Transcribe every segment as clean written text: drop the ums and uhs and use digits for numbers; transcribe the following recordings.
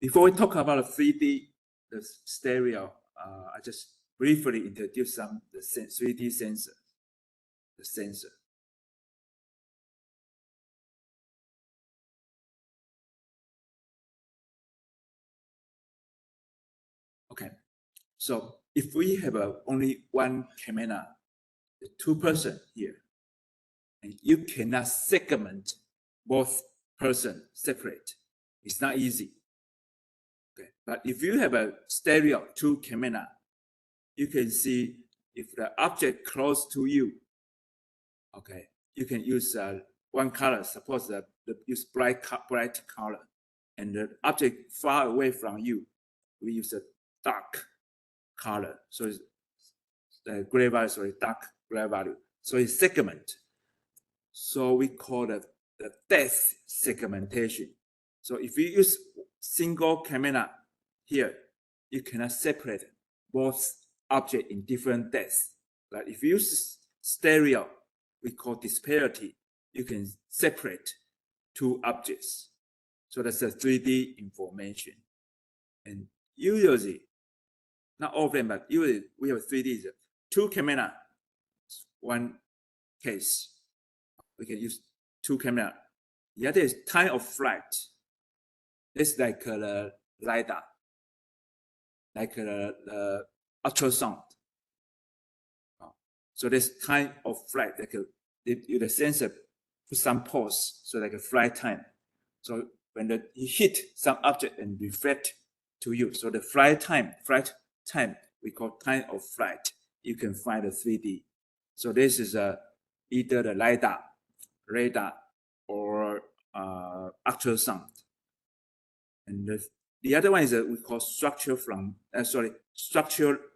before we talk about the 3D, the stereo, I just briefly introduce the 3D sensor, the sensor. Okay, so if we have only one camera, the two-person here, and you cannot segment both person separate. It's not easy. Okay, but if you have a stereo two camera, you can see if the object close to you. Okay, you can use one color. Suppose use bright color, and the object far away from you, we use a dark color. So it's the gray value, sorry, dark gray value. So it's segment. So we call it the depth segmentation. So if you use single camera here, you cannot separate both objects in different depths. But if you use stereo, we call disparity, you can separate two objects. So that's the 3D information. And usually, not all of them, but usually we have 3D, two camera, one case. We can use two camera. The other is time of flight. It's like the LiDAR, like the ultrasound. So this time of flight, like the sensor put some pulse, so like a flight time. So when you hit some object and reflect to you, so the flight time we call time of flight. You can find the 3D. So this is either the LiDAR, radar, or ultrasound. And the other one is we call structural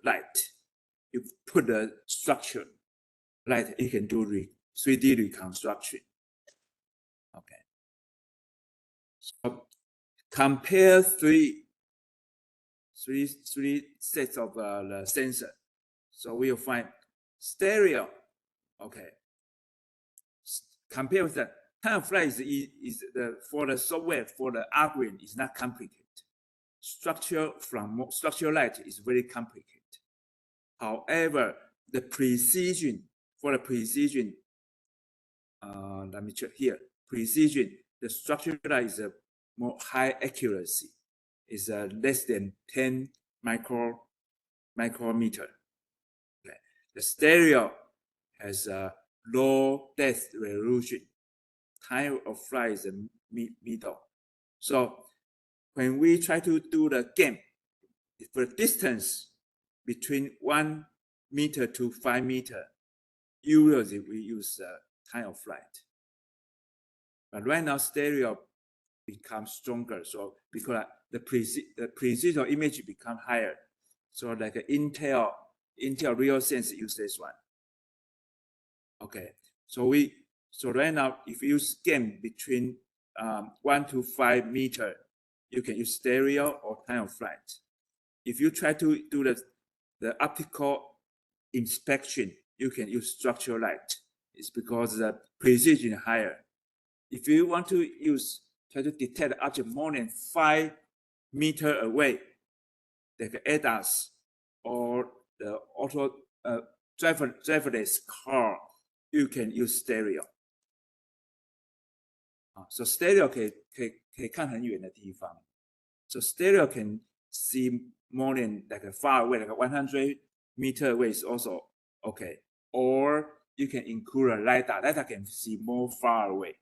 light. You put the structure light, you can do 3D reconstruction. Okay. So compare three sets of the sensor. So we'll find stereo. Okay. Compare with the time of flight for the software, for the algorithm is not complicated. Structural light is very complicated. However, the precision, let me check here. Precision, the structural light is a more high accuracy. Is less than 10 micrometer. Okay. The stereo has a low depth resolution. Time of flight is the middle. So when we try to do the game, for the distance between 1 meter to 5 meter, usually we use time of flight. But right now, stereo becomes stronger. So because the precision image become higher. So like Intel RealSense use this one. Okay, so right now, if you use game between 1 to 5 meter, you can use stereo or time of flight. If you try to do the optical inspection, you can use structural light. It's because the precision is higher. If you want to try to detect the object more than 5 meters away, like ADAS or the driverless car, you can use stereo. So stereo 可以看很远的地方。So stereo can see more than like far away, like 100 meters away is also okay. Or you can include a LiDAR. LiDAR can see more far away.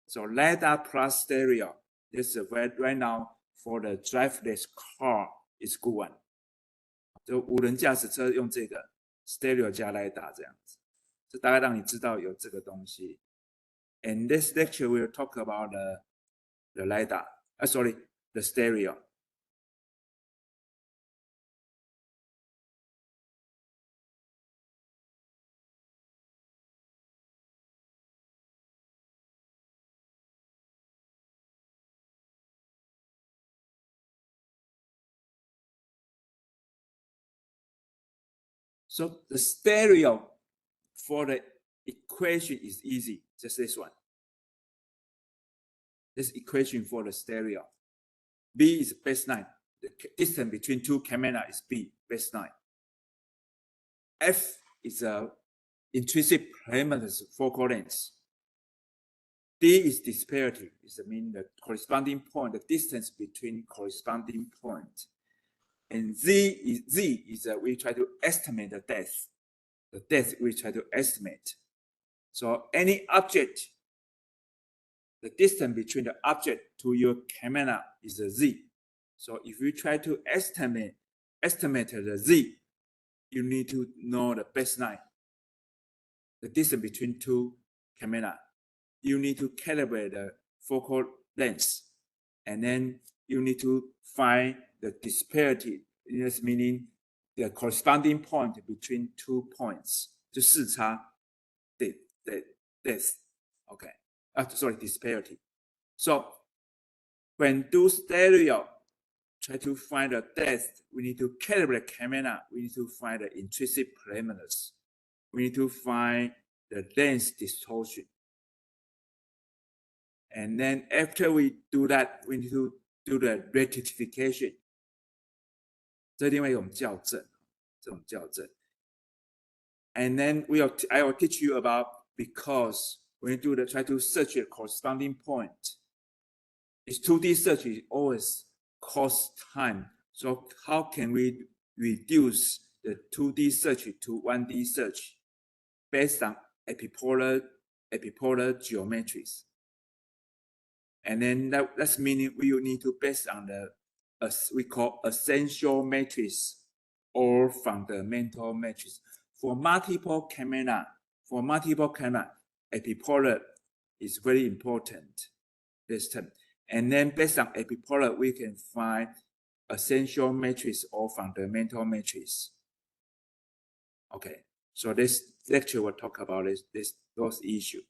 So LiDAR plus stereo, this is right now for the driverless car is good one. 就无人驾驶车用这个 stereo 加 LiDAR 这样子，这大概让你知道有这个东西。And this lecture we'll talk about the LiDAR. The stereo. So the stereo for the equation is easy, just this one. This equation for the stereo. B is baseline. The distance between two camera is B, baseline. F is a intrinsic parameters focal length. D is disparity, is the corresponding point, the distance between corresponding points. And Z is we try to estimate the depth. The depth we try to estimate. So any object, the distance between the object to your camera is a Z. So if you try to estimate the Z, you need to know the baseline, the distance between two camera. You need to calibrate the focal length, and then you need to find the disparity. This meaning the corresponding point between 2 points, 就视差 depth. Okay. Sorry, disparity. So when do stereo, try to find the depth, we need to calibrate camera. We need to find the intrinsic parameters. We need to find the lens distortion. And then after we do that, we need to do the rectification. 这另外一种校正，这种校正。And then I will teach you about, because when you try to search a corresponding point, it's 2D search is always cost time. So how can we reduce the 2D search to 1D search based on epipolar geometries? And then that's meaning we will need to base on the we call essential matrix or fundamental matrix. For multiple camera, epipolar is very important this time. And then based on epipolar, we can find essential matrix or fundamental matrix. Okay, so this lecture will talk about those issues.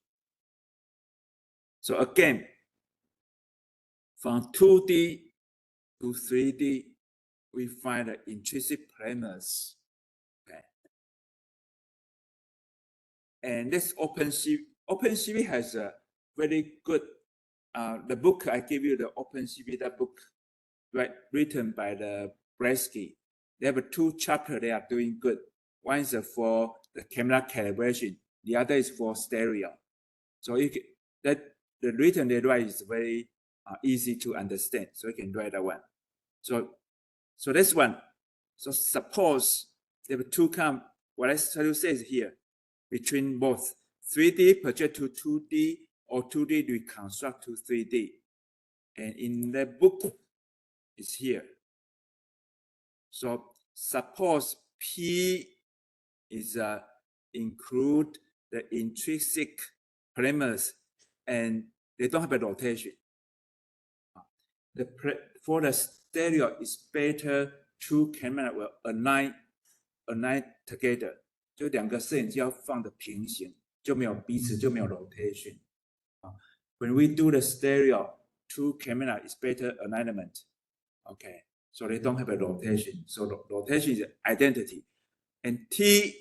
So again, from 2D to 3D, we find the intrinsic parameters. Okay. And this OpenCV has a very good, the book I give you, the OpenCV, that book, right, written by the Bresky. They have 2 chapters they are doing good. One is for the camera calibration. The other is for stereo. So the written they write is very easy to understand. So you can write that one. So this one. So suppose there are 2 what I try to say is here, between both 3D project to 2D or 2D reconstruct to 3D. And in the book is here. So suppose P is include the intrinsic parameters and they don't have a rotation. For the stereo, it's better 2 cameras will align together. 就2个摄影机要放的平行，就没有彼此就没有 rotation. When we do the stereo, 2 cameras is better alignment. Okay, so they don't have a rotation. So rotation is identity. And T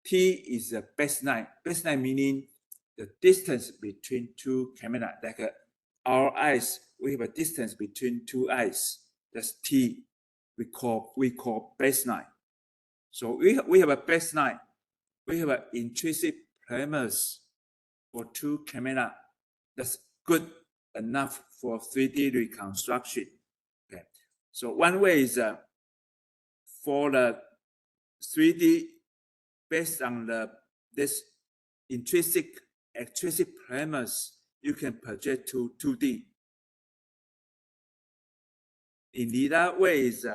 is a baseline. Baseline meaning the distance between 2 cameras. Like our eyes, we have a distance between 2 eyes. That's T. We call baseline. So we have a baseline. We have an intrinsic parameters for 2 cameras. That's good enough for 3D reconstruction. Okay. So one way is for the 3D, based on this intrinsic extrinsic parameters, you can project to 2D. In the other way is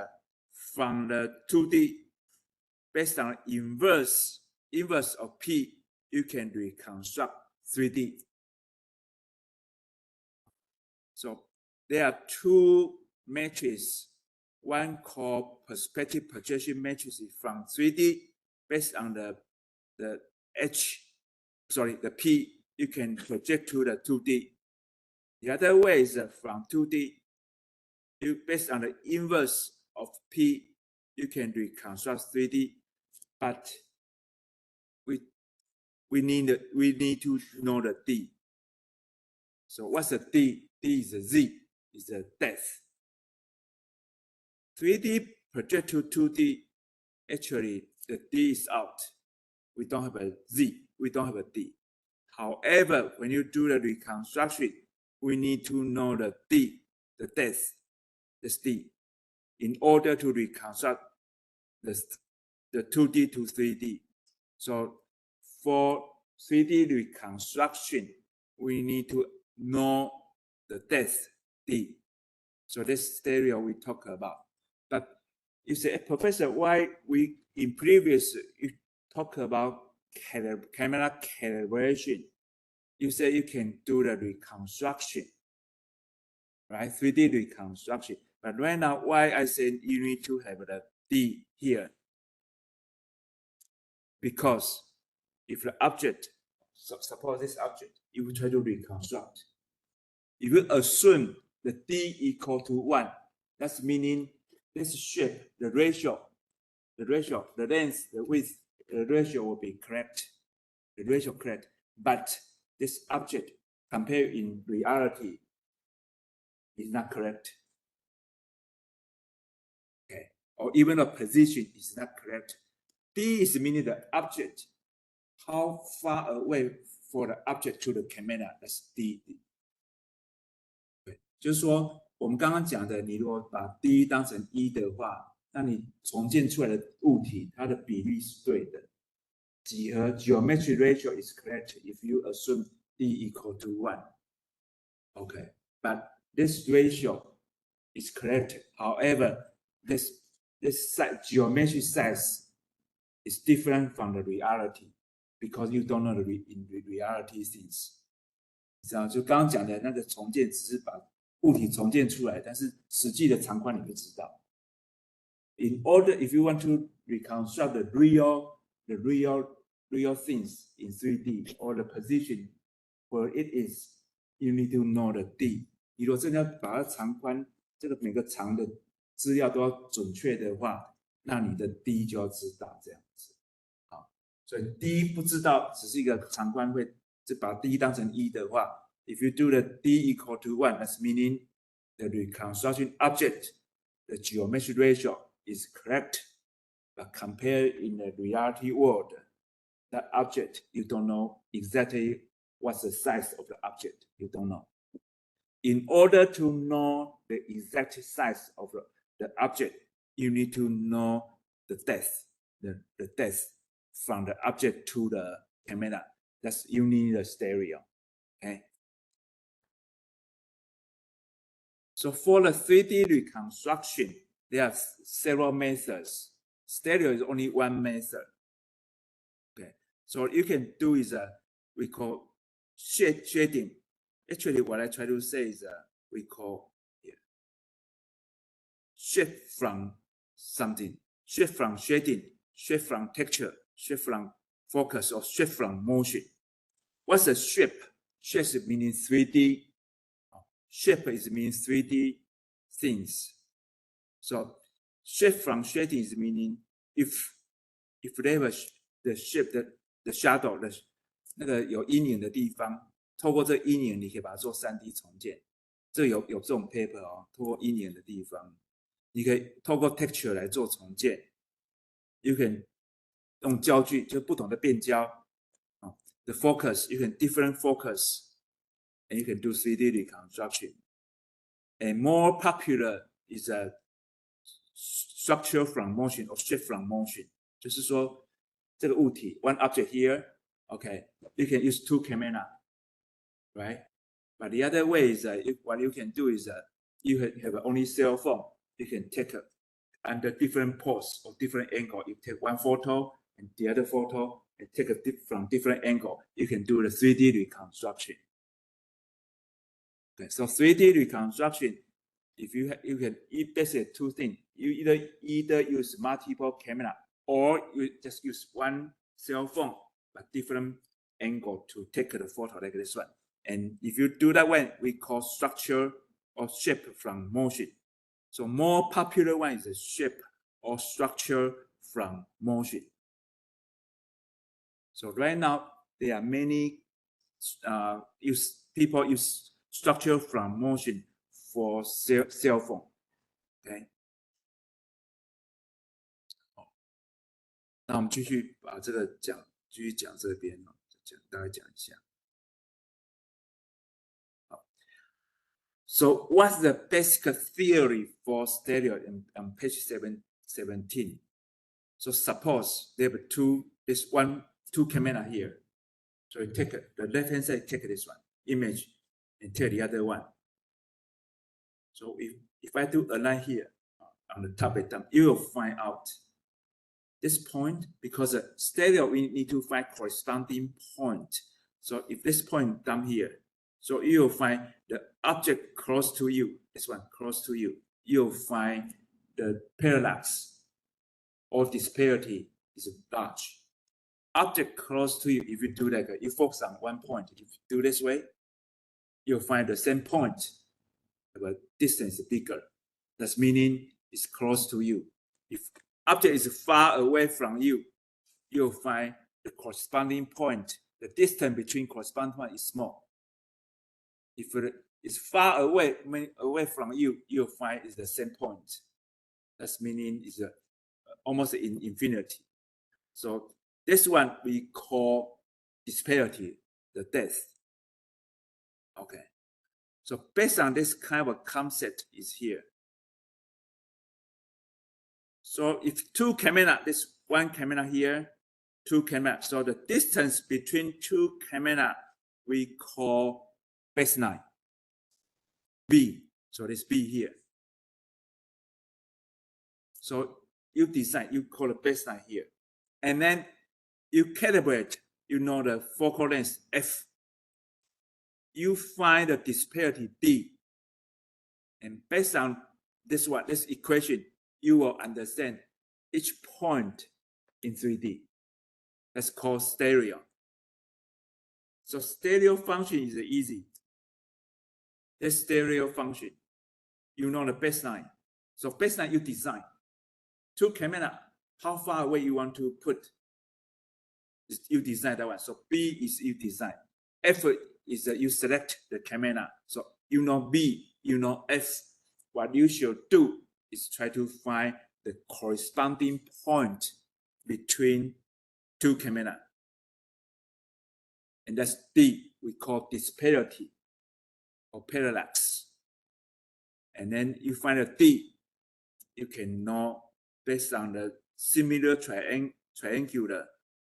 from the 2D, based on inverse of P, you can reconstruct 3D. So there are 2 matrices. One called perspective projection matrix from 3D, based on the P, you can project to the 2D. The other way is from 2D, based on the inverse of P, you can reconstruct 3D, but we need to know the D. So what's the D? D is the Z, is the depth. 3D project to 2D, actually the D is out. We don't have a Z, we don't have a D. However, when you do the reconstruction, we need to know the D, the depth, this D, in order to reconstruct the 2D to 3D. So for 3D reconstruction, we need to know the depth D. So this stereo we talk about. But you say, Professor, why we in previous you talk about camera calibration? You say you can do the reconstruction, right? 3D reconstruction. But right now, why I said you need to have the D here? Because if the object, suppose this object, you will try to reconstruct. If you assume the D equal to 1, that's meaning this shape, the ratio, the length, the width, the ratio will be correct. The ratio correct. But this object compared in reality is not correct. Okay. Or even a position is not correct. D is meaning the object, how far away for the object to the camera, that's D. 对，就是说我们刚刚讲的，你如果把 D 当成1的话，那你重建出来的物体，它的比例是对的。几何 geometric ratio is correct if you assume D equal to 1. Okay, but this ratio is correct. However, this geometric size is different from the reality because you don't know in reality things. 你知道，就刚刚讲的那个重建，只是把物体重建出来，但是实际的长宽你不知道。In order, if you want to reconstruct the real things in 3D or the position where it is, you need to know the D. 你如果真的要把它长宽这个每个长的资料都要准确的话，那你的 D 就要知道这样子。好，所以 D 不知道，只是一个长宽会，就把 D 当成1的话 ，if you do the D equal to 1, that's meaning the reconstruction object, the geometric ratio is correct, but compared in the reality world, that object, you don't know exactly what's the size of the object. You don't know. In order to know the exact size of the object, you need to know the depth, the depth from the object to the camera. That's you need a stereo. Okay. So for the 3D reconstruction, there are several methods. Stereo is only one method. Okay. So what you can do is we call shading. Actually, what I try to say is we call shift from something, shift from shading, shift from texture, shift from focus, or shift from motion. What's a shape? Shape meaning 3D. Shape is means 3D things. So shift from shading is meaning if there was the shape, the shadow, 那个有阴影的地方，透过这阴影，你可以把它做3D 重建。这有这种 paper 哦，透过阴影的地方，你可以透过 texture 来做重建。You can 用焦距，就不同的变焦。The focus, you can different focus, and you can do 3D reconstruction. And more popular is a structure from motion or shift from motion. 就是说，这个物体 one object here, okay, you can use 2 camera, right? But the other way is what you can do is you have only cell phone. You can take under different pose or different angle. You take one photo and the other photo and take from different angle. You can do the 3D reconstruction. Okay, so 3D reconstruction, if you can basically 2 things. You either use multiple camera or you just use one cell phone but different angle to take the photo like this one. And if you do that one, we call structure or shape from motion. So more popular one is a shape or structure from motion. So right now there are many people use structure from motion for cell phone. Okay. 那我们继续把这个继续讲这边哦，大概讲一下。So what's the basic theory for stereo on page 17? So suppose there are two camera here. So you take the left hand side, take this one image, and take the other one. So if I do a line here on the top bottom, you will find out this point, because stereo we need to find corresponding point. So if this point down here, so you will find the object close to you, this one close to you, you'll find the parallax or disparity is large. Object close to you, if you do like you focus on one point, if you do this way, you'll find the same point, but distance is bigger. That's meaning it's close to you. If object is far away from you, you'll find the corresponding point. The distance between corresponding point is small. If it is far away from you, you'll find it's the same point. That's meaning it's almost in infinity. So this one we call disparity, the depth. Okay. So based on this kind of a concept is here. So if two camera, this one camera here, two camera. So the distance between two camera we call baseline, B. So this B here. So you design, you call the baseline here. And then you calibrate, you know the focal length F. You find the disparity D. And based on this one, this equation, you will understand each point in 3D. That's called stereo. So stereo function is easy. This stereo function, you know the baseline. So baseline you design. Two camera, how far away you want to put, you design that one. So B is you design. F is you select the camera. So you know B, you know F. What you should do is try to find the corresponding point between two camera. And that's D, we call disparity or parallax. And then you find a D, you can know based on the similar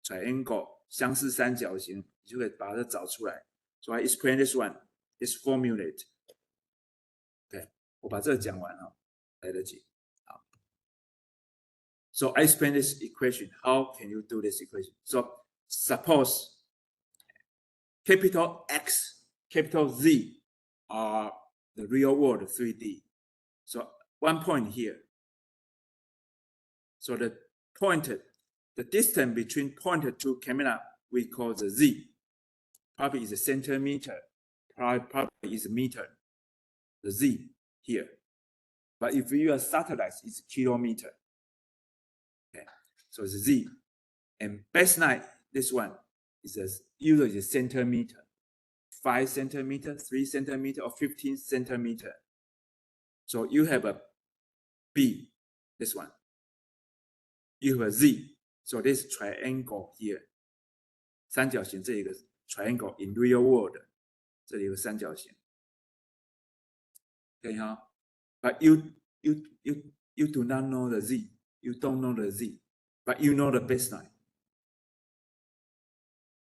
triangle 相似三角形，你就可以把它找出来。So I explain this one, this formulate. OK， 我把这个讲完了，来得及。好 ，So I explain this equation. How can you do this equation? So suppose capital X, capital Z are the real world 3D. So one point here. So the distance between pointer to camera we call the Z. Probably is a centimeter. Probably is a meter. The Z here. But if you are satellite, it's kilometer. Okay, so it's Z. And baseline, this one is usually a centimeter. 5 centimeter, 3 centimeter, or 15 centimeter. So you have a B, this one. You have a Z. So this triangle here. 三角形这一个 triangle in real world. 这里有三角形。可以哈 ？But you do not know the Z. You don't know the Z. But you know the baseline.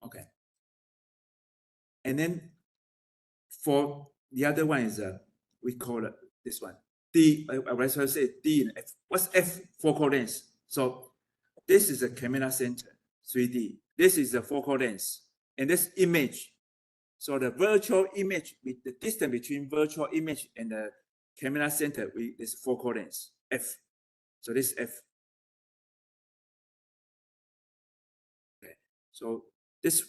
Okay. And then for the other one is we call it this one D. Let's say D and F. What's F? Focal length. So this is a camera center 3D. This is the focal length, and this image. So the virtual image, with the distance between virtual image and the camera center, this focal length F. So this F. Okay. So this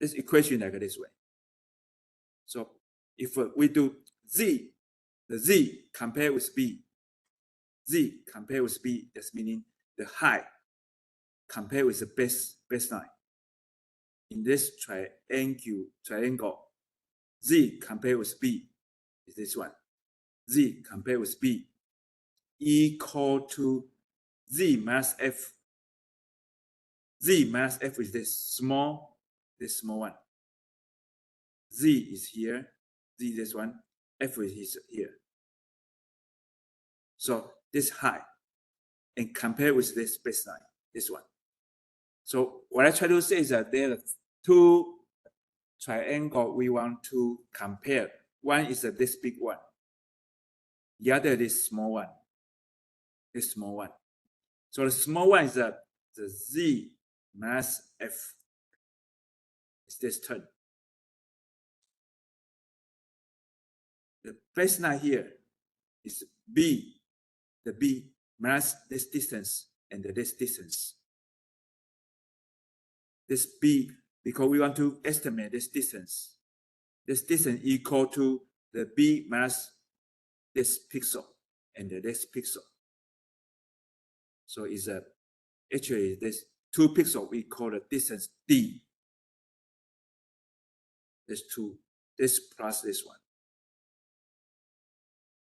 equation like this way. So if we do Z, the Z compared with B, Z compared with B, that's meaning the height compared with the baseline. In this triangle, Z compared with B is this one. Z compared with B equal to Z minus F Z minus F is this small one. Z is here, Z is this one, F is here. So this high, and compare with this baseline, this one. So what I try to say is that there are two triangles we want to compare. One is this big one. The other is this small one. This small one. So the small one is the Z minus F. It's this term. The baseline here is B, the B minus this distance and this distance. This B, because we want to estimate this distance. This distance equal to the B minus this pixel and this pixel. So it's actually this 2 pixels we call the distance D. This 2, this plus this one.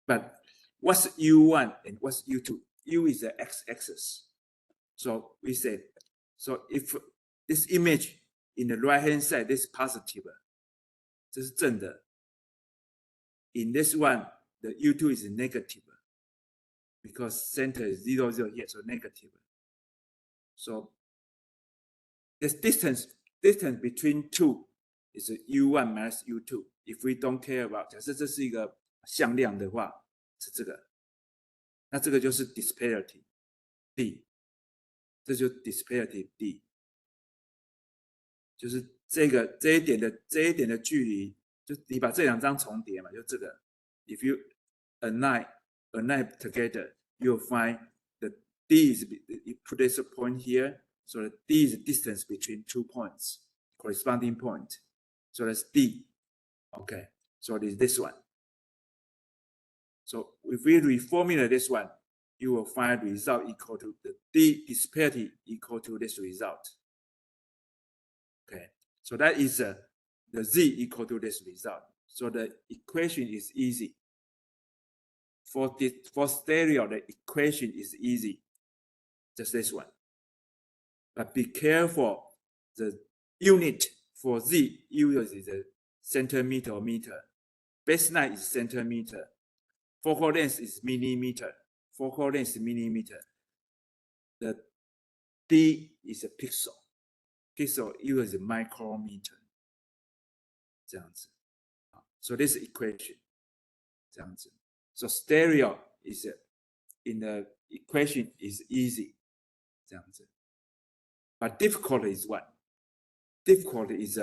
But what's U1 and what's U2? U is the x-axis. So we say, so if this image in the right hand side, this positive, 这是正的. In this one, the U2 is negative because center is 0, 0 here, so negative. So this distance between 2 is U1 minus U2. If we don't care about, 假设这是一个向量的话，是这个，那这个就是 disparity D， 这就 disparity D， 就是这一点的距离，就你把这两张重叠嘛，就这个。If you align together, you'll find the D is, you put this point here, so the D is the distance between 2 points, corresponding point. So that's D. Okay, so it is this one. So if we reformulate this one, you will find result equal to the D disparity equal to this result. Okay, so that is the Z equal to this result. So the equation is easy. For stereo, the equation is easy. Just this one. But be careful, the unit for Z, U is the centimeter or meter. Baseline is centimeter. Focal length is millimeter. Focal length is millimeter. The D is a pixel. Pixel, U is a micrometer. 这样子. So this equation. 这样子. So stereo is in the equation is easy. 这样子. But difficult is what? Difficult is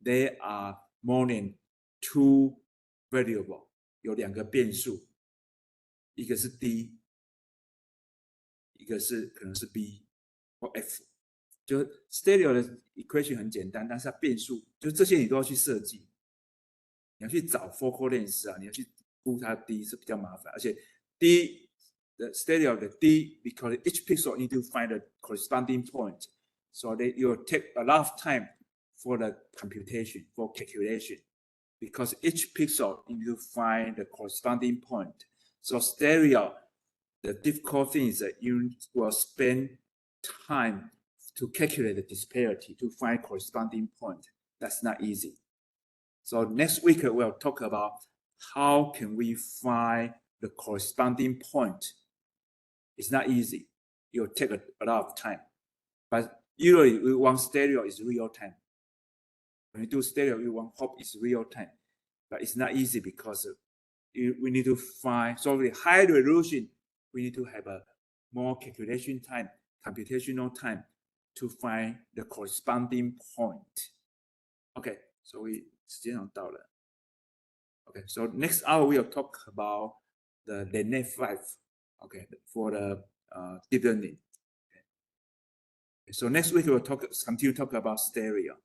there are more than 2 variable. 有2个变数。一个是 D， 一个是可能是 B 或 F。就 stereo 的 equation 很简单，但是它变数就这些你都要去设计。你要去找 focal length 啊，你要去估它的 D 是比较麻烦，而且 D the stereo 的 D because each pixel need to find a corresponding point, so that you will take a lot of time for the computation, for calculation, because each pixel need to find the corresponding point. So stereo, the difficult thing is that you will spend time to calculate the disparity to find corresponding point. That's not easy. So next week we'll talk about how can we find the corresponding point. It's not easy. It will take a lot of time. But usually we want stereo is real time. When you do stereo, we want hope it's real time. But it's not easy because we need to find, so with high resolution, we need to have a more calculation time, computational time to find the corresponding point. Okay, so 时间上到了。Okay, so next hour we'll talk about the LeNet 5. Okay, for the deep learning. Okay. So next week we'll continue to talk about stereo.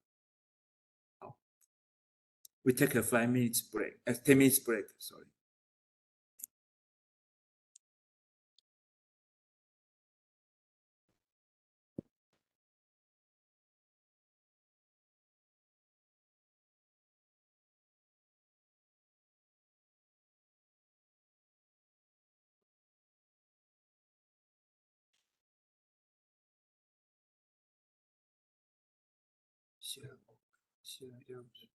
We take a 5 minutes break, 10 minutes break, sorry. 像样子。